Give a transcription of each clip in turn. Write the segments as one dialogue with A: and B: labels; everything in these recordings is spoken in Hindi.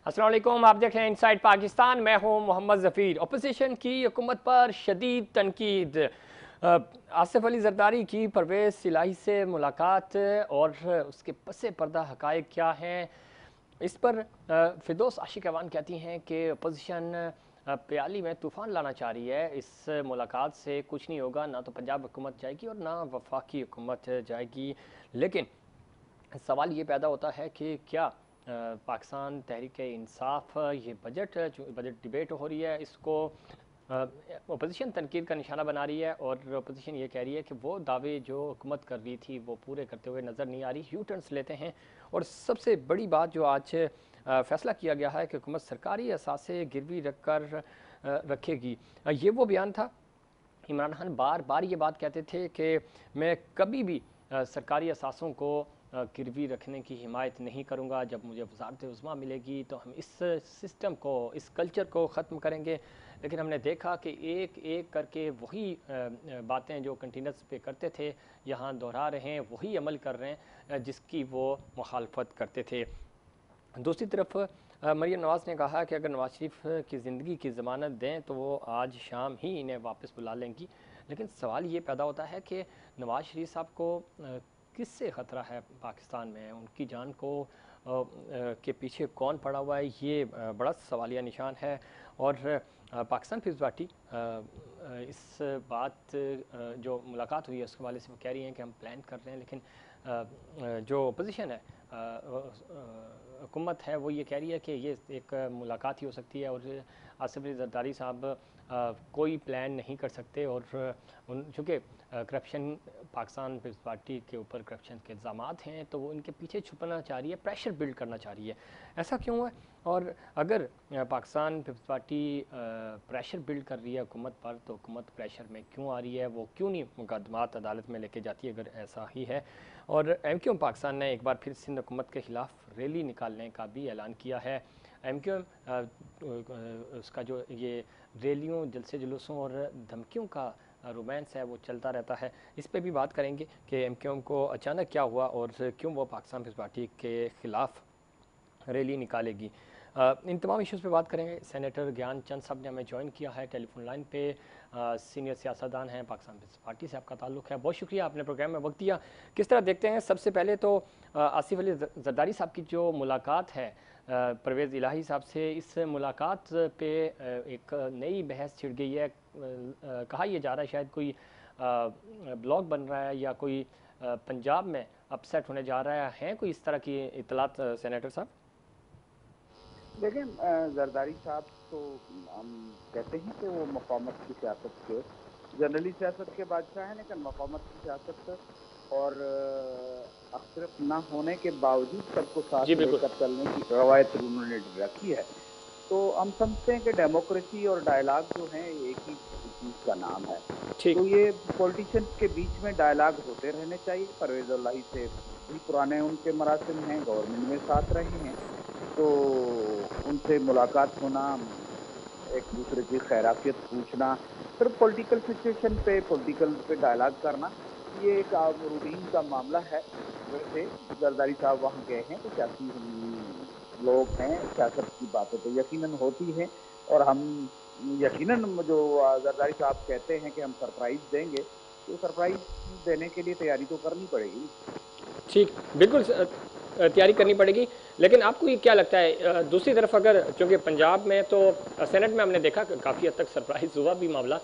A: अस्सलाम वालेकुम, आप देख रहे हैं इनसाइड पाकिस्तान। मैं हूं मोहम्मद ज़फ़ीर। अपोजिशन की हुकूमत पर शदीद तनकीद। आसिफ अली जरदारी की परवेज़ इलाही से मुलाकात और उसके पसे पर्दा हक़ाइक़ क्या हैं, इस पर फ़िरदौस आशिक़ अवान कहती हैं कि अपोजिशन प्याली में तूफ़ान लाना चाह रही है। इस मुलाकात से कुछ नहीं होगा, ना तो पंजाब हुकूमत जाएगी और ना वफाकी हुकूमत जाएगी। लेकिन सवाल ये पैदा होता है कि क्या पाकिस्तान तहरीक इंसाफ ये बजट डिबेट हो रही है, इसको अपोजिशन तनकीद का निशाना बना रही है और अपोजिशन ये कह रही है कि वो दावे जो हुकूमत कर रही थी वो पूरे करते हुए नज़र नहीं आ रही। यू टर्न्स लेते हैं और सबसे बड़ी बात जो आज फैसला किया गया है कि हुकूमत सरकारी असासे गिरवी रख कर रखेगी। ये वो बयान था। इमरान खान बार बार ये बात कहते थे कि मैं कभी भी सरकारी असासों को गिरवी रखने की हिमायत नहीं करूँगा। जब मुझे वज़ारत उज़्मा मिलेगी तो हम इस सिस्टम को, इस कल्चर को ख़त्म करेंगे। लेकिन हमने देखा कि एक एक करके वही बातें जो कंटिन्यूस पे करते थे यहाँ दोहरा रहे हैं, वही अमल कर रहे हैं जिसकी वो मुखालफत करते थे। दूसरी तरफ मरीम नवाज़ ने कहा कि अगर नवाज़ शरीफ की ज़िंदगी की ज़मानत दें तो वो आज शाम ही इन्हें वापस बुला लेंगी। लेकिन सवाल ये पैदा होता है कि नवाज़ शरीफ साहब को किससे ख़तरा है पाकिस्तान में, उनकी जान को के पीछे कौन पड़ा हुआ है, ये बड़ा सवालिया निशान है। और पाकिस्तान पीपल्स पार्टी इस बात जो मुलाकात हुई है उसके वाले से वो कह रही हैं कि हम प्लान कर रहे हैं, लेकिन जो अपोजिशन है, हुकूमत है, वो ये कह रही है कि ये एक मुलाकात ही हो सकती है और आसिफ अली जरदारी साहब कोई प्लान नहीं कर सकते। और चूँकि करप्शन, पाकिस्तान पीपल्स पार्टी के ऊपर करप्शन के इल्ज़ामात हैं तो वो इनके पीछे छुपना चाह रही है, प्रेशर बिल्ड करना चाह रही है। ऐसा क्यों है? और अगर Pakistan People's Party pressure build कर रही है हुकूमत पर, तो हुकूमत प्रेशर में क्यों आ रही है? वो क्यों नहीं मुकदमात अदालत में लेके जाती है अगर ऐसा ही है? और MQ पाकिस्तान ने एक बार फिर सिंध हुकूमत के ख़िलाफ़ रैली निकालने का भी ऐलान किया है। MQ उसका जो ये रैलियों, जलसे जुलूसों और धमकियों का रोमांस है वो चलता रहता है। इस पे भी बात करेंगे कि MQ को अचानक क्या हुआ और क्यों वो पाकिस्तान पीपल्स पार्टी के ख़िलाफ़ रैली निकालेगी। इन तमाम इश्यूज़ पे बात करेंगे। सेनेटर ज्ञान चंद साहब ने हमें ज्वाइन किया है टेलीफोन लाइन पे। सीनियर सियासतदान हैं, पाकिस्तान पीपल्स पार्टी से आपका ताल्लुक़ है। बहुत शुक्रिया, आपने प्रोग्राम में वक्त दिया। किस तरह देखते हैं? सबसे पहले तो आसिफ अली जरदारी साहब की जो मुलाकात है परवेज़ इलाही साहब से, इस मुलाकात पे एक नई बहस छिड़ गई है। कहा यह जा रहा है शायद कोई ब्लॉग बन रहा है या कोई पंजाब में अपसेट होने जा रहा है कोई इस तरह की इतलात सेनेटर साहब?
B: देखिए, जरदारी साहब तो हम कहते हैं कि वो मक़ामत की सियासत के, जनरली सियासत के बादशाह हैं, लेकिन मक़ामत की सियासत और अक्सरियत ना होने के बावजूद सबको
A: जी
B: साथ
A: बिल्कुल।
B: लेकर चलने की रवायत उन्होंने रखी है। तो हम समझते हैं कि डेमोक्रेसी और डायलॉग जो हैं एक ही चीज़ का नाम है।
A: ठीक।
B: तो ये पॉलिटिशियंस के बीच में डायलॉग होते रहने चाहिए। परवेज़ इलाही से भी पुराने उनके मरासिम हैं, गवर्नमेंट में साथ रहे हैं, तो उनसे मुलाकात होना, एक-दूसरे की खैरातियत पूछना, फिर पॉलिटिकल सिचुएशन पे डायलॉग करना, ये एक रूटीन का मामला है। वैसे जरदारी साहब वहाँ गए हैं तो सियासी लोग हैं, सियासत की बातें तो यकीनन होती हैं और हम यकीनन जो जरदारी साहब कहते हैं कि हम सरप्राइज़ देंगे, तो सरप्राइज़ देने के लिए तैयारी तो करनी पड़ेगी।
A: ठीक, बिल्कुल तैयारी करनी पड़ेगी। लेकिन आपको ये क्या लगता है, दूसरी तरफ अगर, चूँकि पंजाब में तो सेनेट में हमने देखा कि काफ़ी हद तक सरप्राइज़ हुआ भी मामला।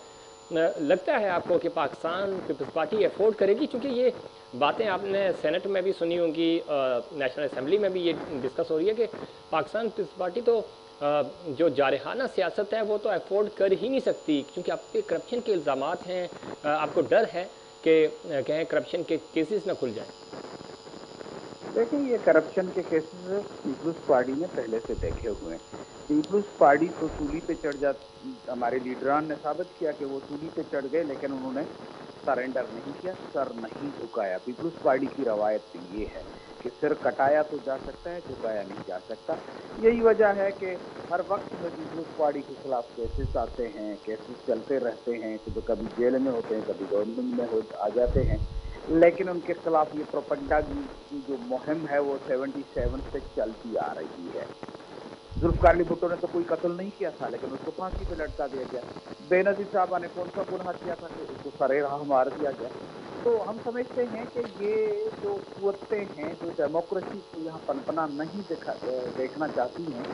A: लगता है आपको कि पाकिस्तान पीपल्स पार्टी अफोर्ड करेगी? क्योंकि ये बातें आपने सेनेट में भी सुनी होंगी, नेशनल असेंबली में भी ये डिस्कस हो रही है कि पाकिस्तान पीपल्स पार्टी तो जो जारहाना सियासत है वो तो अफोर्ड कर ही नहीं सकती, क्योंकि आप पे करप्शन के इल्ज़ामात हैं। आपको डर है कि कहीं करप्शन के केसेस ना खुल जाएँ?
B: देखिए, ये करप्शन के केसेस पीपल्स पार्टी ने पहले से देखे हुए हैं। पीपल्स पार्टी तो सूली पे चढ़ जा हमारे लीडरान ने साबित किया कि वो सूली पे चढ़ गए, लेकिन उन्होंने सरेंडर नहीं किया, सर नहीं झुकाया। पीपल्स पार्टी की रवायत ये है कि सिर कटाया तो जा सकता है, झुकाया नहीं जा सकता। यही वजह है कि हर वक्त में पीपल्स पार्टी के खिलाफ केसेस आते हैं, केसेस चलते रहते हैं, तो कभी जेल में होते हैं, कभी गवर्नमेंट में आ जाते हैं। लेकिन उनके खिलाफ ये प्रोपेगेंडा की जो मुहिम है वो 77 से चलती आ रही है। जुल्फकार अली भुट्टो ने तो कोई कत्ल नहीं किया था, लेकिन उसको फांसी पे लटका दिया गया। बेनजीर साहबा ने कौन सा गुनाह किया था कि उसको सरेराह मार दिया गया। तो हम समझते हैं कि ये जो कुव्वतें हैं जो डेमोक्रेसी को यहाँ पनपना नहीं देखना चाहती हैं,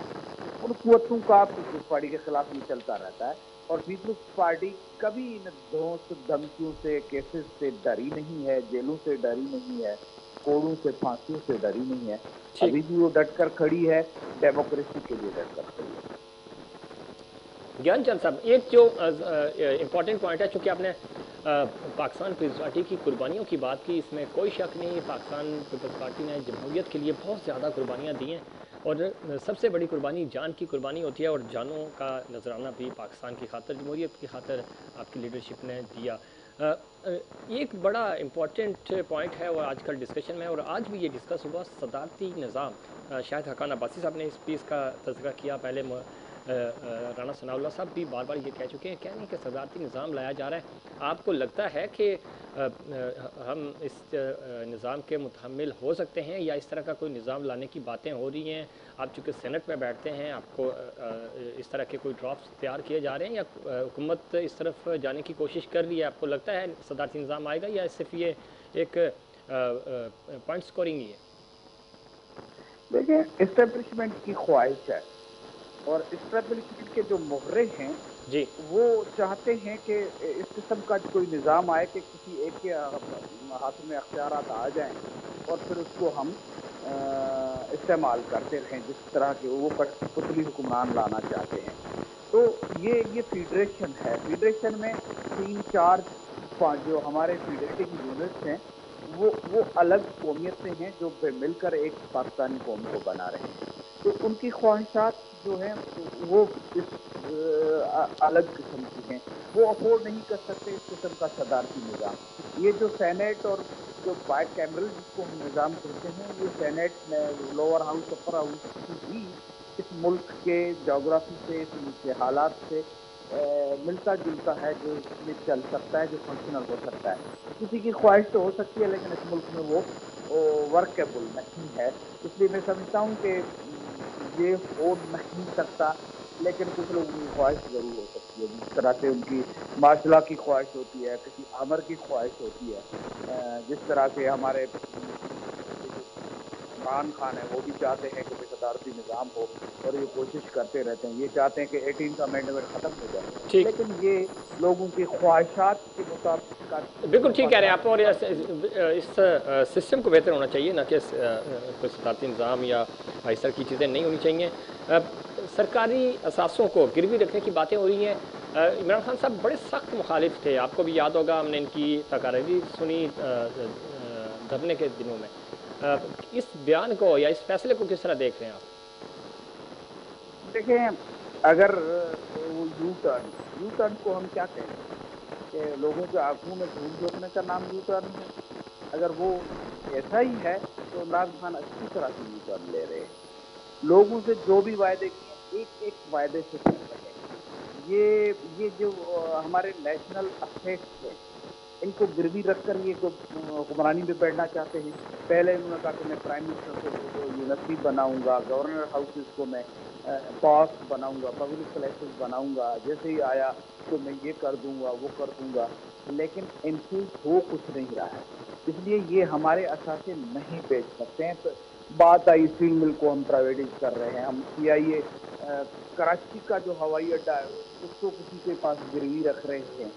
B: उन कुव्वतों का पीपल्स पार्टी के खिलाफ ये चलता रहता है। और पीपल्स पार्टी कभी इन धौंस धमकियों से, केसेस से डरी नहीं है, जेलों से डरी नहीं है, कोड़ों से, फांसियों से डरी नहीं है।
A: ठीक।
B: अभी भी वो डट कर खड़ी है, डेमोक्रेसी के लिए डट कर खड़ी है।
A: ज्ञानचंद साहब, एक जो इम्पॉर्टेंट पॉइंट है, चूँकि आपने पाकिस्तान पीपल्स पार्टी की कुर्बानियों की बात की, इसमें कोई शक नहीं, पाकिस्तान पीपल्स पार्टी ने जमहूरियत के लिए बहुत ज़्यादा कुर्बानियाँ दी हैं, और सबसे बड़ी कुर्बानी जान की कुर्बानी होती है, और जानों का नजराना भी पाकिस्तान की खातर, जमहूरियत की खातर आपकी लीडरशिप ने दिया। एक बड़ा इम्पॉर्टेंट पॉइंट है और आजकल डिस्कशन में, और आज भी ये डिस्कस हुआ, सदारती निज़ाम। शायद हकान अब्बासी साहब ने इस पीस का तज़किरा किया, पहले राना सनाउल्लाह साहब भी बार बार ये कह चुके हैं, क्या नहीं कि सदारती निज़ाम लाया जा रहा है। आपको लगता है कि हम इस निज़ाम के मुतहम्मिल हो सकते हैं, या इस तरह का कोई निज़ाम लाने की बातें हो रही हैं? आप चूँकि सेनेट में बैठते हैं, आपको इस तरह के कोई ड्राफ्ट्स तैयार किए जा रहे हैं, या हुकूमत इस तरफ जाने की कोशिश कर रही है? आपको लगता है सदारती निज़ाम आएगा, या सिर्फ ये एक पॉइंट स्कोरिंग ही है?
B: देखिए, इस्टेब्लिशमेंट की ख्वाहिश है, और इस्टेब्लिशमेंट के जो मोहरे हैं
A: जी।
B: वो चाहते हैं कि इस किस्म का कोई निज़ाम आए कि किसी एक के हाथ में अख्तियारात आ जाएं, और फिर उसको हम इस्तेमाल करते रहें, जिस तरह के वो कठपुतली हुक्मरान लाना चाहते हैं। तो ये फेडरेशन है। फेडरेशन में 3, 4, 5 जो हमारे फेडरेटिंग यूनिट्स हैं, वो अलग कौमियतें हैं जो मिलकर एक पाकिस्तानी कौम को बना रहे हैं। तो उनकी ख्वाहिशात जो हैं वो इस अलग किस्म की हैं। वो अफोर्ड नहीं कर सकते इस किस्म का सदारती निज़ाम। ये जो सेनेट और जो बाइकैमरल जिसको हम निज़ाम कहते हैं, ये senate, lower house, upper house की भी इस मुल्क के जोग्राफी से, इस मुल्क के हालात से मिलता जुलता है, जो इसमें चल सकता है, जो फंक्शनल हो सकता है। किसी की ख्वाहिश तो हो सकती है, लेकिन इस मुल्क में वो वर्केबल नहीं है। इसलिए मैं समझता हूँ कि ये हो नहीं सकता, लेकिन कुछ लोगों की ख्वाहिश ज़रूर हो सकती है, जिस तरह से उनकी मार्शला की ख्वाहिश होती है, किसी आमर की ख्वाहिश होती है। जिस तरह से हमारे इमरान खान है, वो भी चाहते हैं कि भाई सदारती निज़ाम हो, और ये कोशिश करते रहते हैं। ये चाहते हैं कि 18th अमेंडमेंट ख़त्म हो जाए,
A: ठीक।
B: लेकिन ये लोगों की ख्वाहिशात के मुताबिक
A: बिल्कुल ठीक कह रहे हैं आप, और इस सिस्टम को बेहतर होना चाहिए, ना कि कोई सदारती निज़ाम या इस तरह की चीज़ें नहीं होनी चाहिए। सरकारी असासों को गिरवी रखने की बातें हो रही हैं। इमरान खान साहब बड़े सख्त मुखालिफ थे, आपको भी याद होगा, हमने इनकी तकारीर सुनी धरने के दिनों में। इस बयान को या इस फैसले को किस तरह देख रहे हैं आप?
B: देखें, अगर वो यू टर्न को हम क्या कहें कि लोगों के आंखों में धूल झोंकने का नाम यू टर्न है। अगर वो ऐसा ही है तो इमरान खान अच्छी तरह से यू टर्न ले रहे हैं। लोगों से जो भी वायदे किए, एक एक वायदे से कर रहे हैं। ये जो हमारे नेशनल असेट्स हैं, इनको गिरवी रखकर ये हुक्मरानी में बैठना चाहते हैं। पहले उन्होंने कहा कि मैं प्राइम मिनिस्टर को यूनिवर्सिटी बनाऊंगा, गवर्नर हाउसेस को मैं पार्क बनाऊंगा, पब्लिक प्लेसेस बनाऊंगा, जैसे ही आया तो मैं ये कर दूंगा, वो कर दूंगा, लेकिन इनसे हो कुछ नहीं रहा है। इसलिए ये हमारे असासे नहीं बेच सकते हैं। तो बात आई स्टील मिल को हम प्राइवेटाइज कर रहे हैं, हम CIA कराची का जो हवाई अड्डा है उसको किसी के पास गिरवी रख रहे हैं।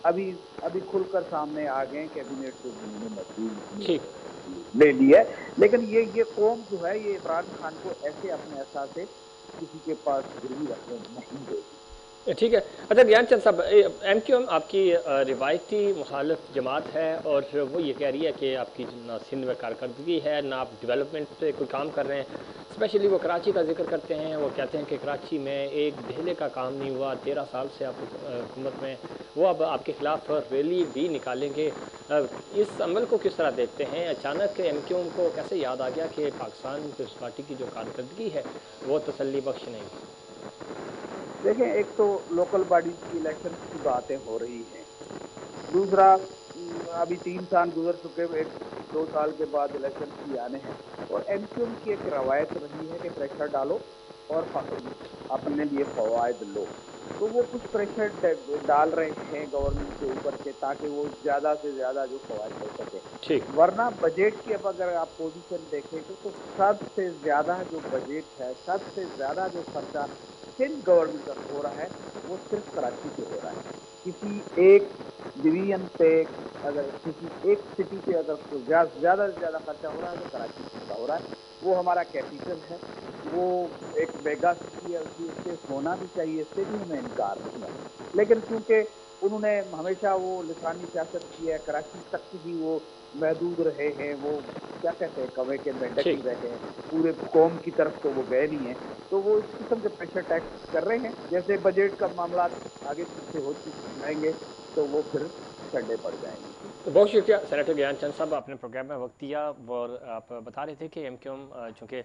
B: अभी खुलकर सामने आ गए, कैबिनेट से मंजूरी ले ली है। लेकिन ये कौम जो है, ये इमरान खान को ऐसे अपने असासे किसी के पास गिरवी रखने नहीं देगी।
A: ठीक है। अच्छा ज्ञानचंद साहब, MQM आपकी रिवायती मुखालिफ जमात है, और वो ये कह रही है कि आपकी ना सिंध में कारकर्दगी है, ना आप डेवलपमेंट पे कोई काम कर रहे हैं। स्पेशली वो कराची का जिक्र करते हैं, वो कहते हैं कि कराची में एक ढेले का काम नहीं हुआ 13 साल से आप हुकूमत में। वो अब आपके खिलाफ रैली भी निकालेंगे। इस अमल को किस तरह देखते हैं? अचानक MQM को कैसे याद आ गया कि पाकिस्तान पीपल्स पार्टी की जो कारकर्दगी है वो तसल्ली बख्श नहीं?
B: देखें, एक तो लोकल बॉडीज की इलेक्शन की बातें हो रही हैं। दूसरा, अभी 3 साल गुजर चुके, 1-2 साल के बाद इलेक्शन की आने हैं, और MQM की एक रवायत रही है कि प्रेशर डालो और अपने लिए फ़वाइद लो। तो वो कुछ प्रेशर डाल रहे हैं गवर्नमेंट के ऊपर के, ताकि वो ज़्यादा से ज़्यादा जो फ़वाइद ले सके।
A: ठीक।
B: वरना बजट की अब अगर आप पोजीशन देखेंगे तो सबसे ज़्यादा जो बजट है, सबसे ज़्यादा जो खर्चा सिंध गवर्नमेंट का हो रहा है, वो सिर्फ कराची पे हो रहा है। किसी एक डिवीजन पे, अगर किसी एक सिटी पे अगर ज़्यादा से ज़्यादा खर्चा हो रहा है तो कराची का हो रहा है। वो हमारा कैपिटल है, वो एक मेगा सिटी है, उससे होना भी चाहिए, इससे भी हमें इनकार नहीं है। लेकिन चूंकि उन्होंने हमेशा वो लिसानी सियासत की है, कराची तक ही वो महदूद रहे हैं, वो क्या कहते हैं, कौवे के मेंढक ही
A: ठीक।
B: रहे हैं, पूरे कौम की तरफ तो वो गए नहीं है। तो वो इस किस्म के प्रेशर टैक्स कर रहे हैं। जैसे बजट का मामला आगे पीछे हो जाएंगे तो वो फिर ठंडे पड़ जाएंगे। जी।
A: तो बहुत शुक्रिया सेनेटर ज्ञानचंद साहब, आपने प्रोग्राम में वक्त दिया और आप बता रहे थे कि एमक्यूएम चूँकि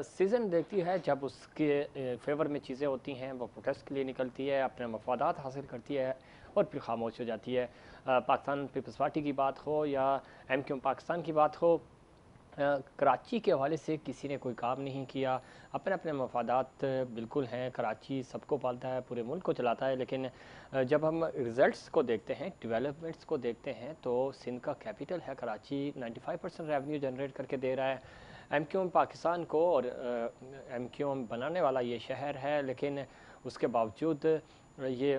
A: सीज़न देखती है जब उसके फेवर में चीज़ें होती हैं, वो प्रोटेस्ट के लिए निकलती है, अपने मफादात हासिल करती है और फिर खामोश हो जाती है। पाकिस्तान पीपल्स पार्टी की बात हो या एमक्यूएम पाकिस्तान की बात हो, कराची के हवाले से किसी ने कोई काम नहीं किया। अपने अपने मफादात बिल्कुल हैं, कराची सबको पालता है, पूरे मुल्क को चलाता है, लेकिन जब हम रिज़ल्ट्स को देखते हैं, डेवलपमेंट्स को देखते हैं, तो सिंध का कैपिटल है कराची, 95% रेवेन्यू जनरेट करके दे रहा है एमक्यूएम पाकिस्तान को, और एमक्यूएम बनाने वाला ये शहर है, लेकिन उसके बावजूद ये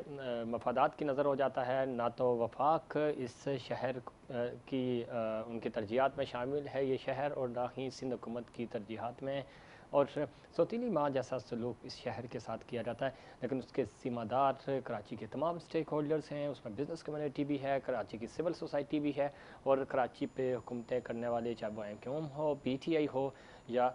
A: मफादात की नज़र हो जाता है। ना तो वफाक इस शहर की उनकी तरजीहात में शामिल है ये शहर, और ना ही सिंध हुकूमत की तरजीहात में, और सौतीली माँ जैसा सलूक इस शहर के साथ किया जाता है। लेकिन उसके सीमादार कराची के तमाम स्टेक होल्डर्स हैं, उसमें बिज़नेस कम्युनिटी भी है, कराची की सिविल सोसाइटी भी है, और कराची पे हुकूमतें करने वाले, चाहे वो एमक्यूएम हो, पीटीआई हो या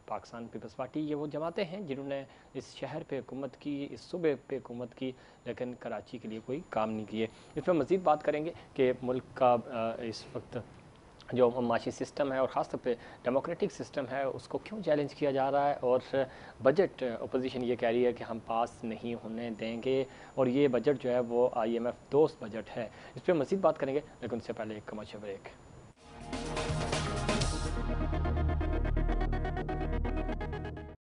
A: पाकिस्तान पीपल्स पार्टी, ये वो जमातें हैं जिन्होंने इस शहर पे हुकूमत की, इस सूबे पे हुकूमत की, लेकिन कराची के लिए कोई काम नहीं किए। इस पर मज़ीद बात करेंगे कि मुल्क का इस वक्त जो माशी सिस्टम है और ख़ास तौर पे डेमोक्रेटिक सिस्टम है उसको क्यों चैलेंज किया जा रहा है, और बजट अपोजिशन ये कह रही है कि हम पास नहीं होने देंगे, और ये बजट जो है वो IMF दोस्त बजट है। इस पर मज़ीद बात करेंगे, लेकिन उससे पहले एक कमर्शियल ब्रेक।